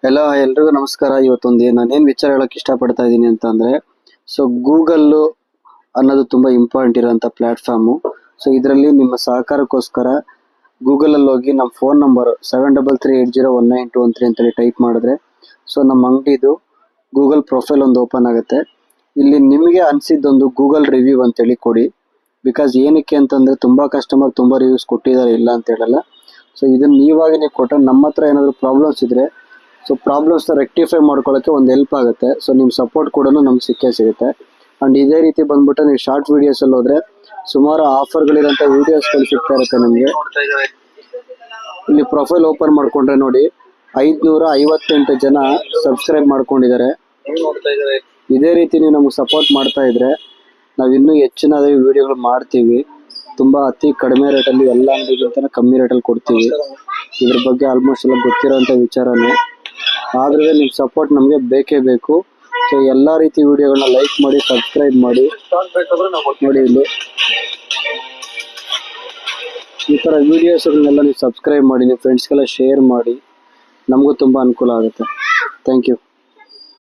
ಎಲ್ರಿಗೂ ನಮಸ್ಕಾರ. ಇವತ್ತೊಂದು ನಾನೇನು ವಿಚಾರ ಹೇಳಕ್ ಇಷ್ಟಪಡ್ತಾ ಇದ್ದೀನಿ ಅಂತ ಅಂದ್ರೆ, ಸೊ ಗೂಗಲ್ಲು ಅನ್ನೋದು ತುಂಬಾ ಇಂಪಾರ್ಟೆಂಟ್ ಇರೋಂಥ ಪ್ಲಾಟ್ಫಾರ್ಮು. ಸೊ ಇದರಲ್ಲಿ ನಿಮ್ಮ ಸಹಕಾರಕ್ಕೋಸ್ಕರ ಗೂಗಲಲ್ಲಿ ಹೋಗಿ ನಮ್ಮ ಫೋನ್ ನಂಬರ್ 7338019213 ಅಂತೇಳಿ ಟೈಪ್ ಮಾಡಿದ್ರೆ ಸೊ ನಮ್ಮ ಅಂಗಡಿದು ಗೂಗಲ್ ಪ್ರೊಫೈಲ್ ಒಂದು ಓಪನ್ ಆಗುತ್ತೆ. ಇಲ್ಲಿ ನಿಮಗೆ ಅನಿಸಿದ್ದೊಂದು ಗೂಗಲ್ ರಿವ್ಯೂ ಅಂತೇಳಿ ಕೊಡಿ. ಬಿಕಾಸ್ ಏನಕ್ಕೆ ಅಂತಂದರೆ ತುಂಬ ಕಸ್ಟಮರ್ ತುಂಬ ರಿವ್ಯೂಸ್ ಕೊಟ್ಟಿದ್ದಾರೆ, ಇಲ್ಲ ಅಂತ ಹೇಳಲ್ಲ. ಸೊ ಇದನ್ನು ನೀವಾಗಿ ನೀವು ಕೊಟ್ಟರೆ ನಮ್ಮ ಹತ್ರ ಏನಾದರೂ ಪ್ರಾಬ್ಲಮ್ಸ್ ಇದ್ದರೆ ಸೊ ಪ್ರಾಬ್ಲಮ್ಸ್ನ ರೆಕ್ಟಿಫೈ ಮಾಡ್ಕೊಳ್ಳೋಕ್ಕೆ ಒಂದು ಹೆಲ್ಪ್ ಆಗುತ್ತೆ. ಸೊ ನಿಮ್ಮ ಸಪೋರ್ಟ್ ಕೂಡ ನಮ್ಗೆ ಸಿಗುತ್ತೆ. ಆ್ಯಂಡ್ ಇದೇ ರೀತಿ ಬಂದ್ಬಿಟ್ಟು ನೀವು ಶಾರ್ಟ್ ವೀಡಿಯೋಸಲ್ಲಿ ಹೋದರೆ ಸುಮಾರು ಆಫರ್ಗಳಿರೋಂಥ ವೀಡಿಯೋಸ್ಗಳು ಸಿಗ್ತಾ ಇರುತ್ತೆ ನಮಗೆ. ಇಲ್ಲಿ ಪ್ರೊಫೈಲ್ ಓಪನ್ ಮಾಡ್ಕೊಂಡ್ರೆ ನೋಡಿ 558 ಜನ ಸಬ್ಸ್ಕ್ರೈಬ್ ಮಾಡ್ಕೊಂಡಿದ್ದಾರೆ. ಇದೇ ರೀತಿ ನೀವು ನಮಗೆ ಸಪೋರ್ಟ್ ಮಾಡ್ತಾ ಇದ್ರೆ ನಾವು ಇನ್ನೂ ಹೆಚ್ಚಿನ ವಿಡಿಯೋಗಳು ಮಾಡ್ತೀವಿ. ತುಂಬ ಅತಿ ಕಡಿಮೆ ರೇಟಲ್ಲಿ ಎಲ್ಲ ಅಂಗಡಿಗಿಂತ ಕಮ್ಮಿ ರೇಟಲ್ಲಿ ಕೊಡ್ತೀವಿ. ಇದ್ರ ಬಗ್ಗೆ ಆಲ್ಮೋಸ್ಟ್ ಎಲ್ಲ ಗೊತ್ತಿರೋಂಥ ವಿಚಾರನೇ. ಆದ್ರೆ ನಿಮ್ಮ ಸಪೋರ್ಟ್ ನಮಗೆ ಬೇಕೇ ಬೇಕು. ಸೊ ಎಲ್ಲ ರೀತಿ ವಿಡಿಯೋಗಳನ್ನ ಲೈಕ್ ಮಾಡಿ, ಸಬ್ಸ್ಕ್ರೈಬ್ ಮಾಡಿ. ನೋಡಿ ಇಲ್ಲಿ ಈ ಥರ ವಿಡಿಯೋಸ್ಗಳನ್ನೆಲ್ಲ ನೀವು ಸಬ್ಸ್ಕ್ರೈಬ್ ಮಾಡಿ, ನಿಮ್ಮ ಫ್ರೆಂಡ್ಸ್ಗೆಲ್ಲ ಶೇರ್ ಮಾಡಿ. ನಮಗೂ ತುಂಬ ಅನುಕೂಲ ಆಗುತ್ತೆ. Thank you.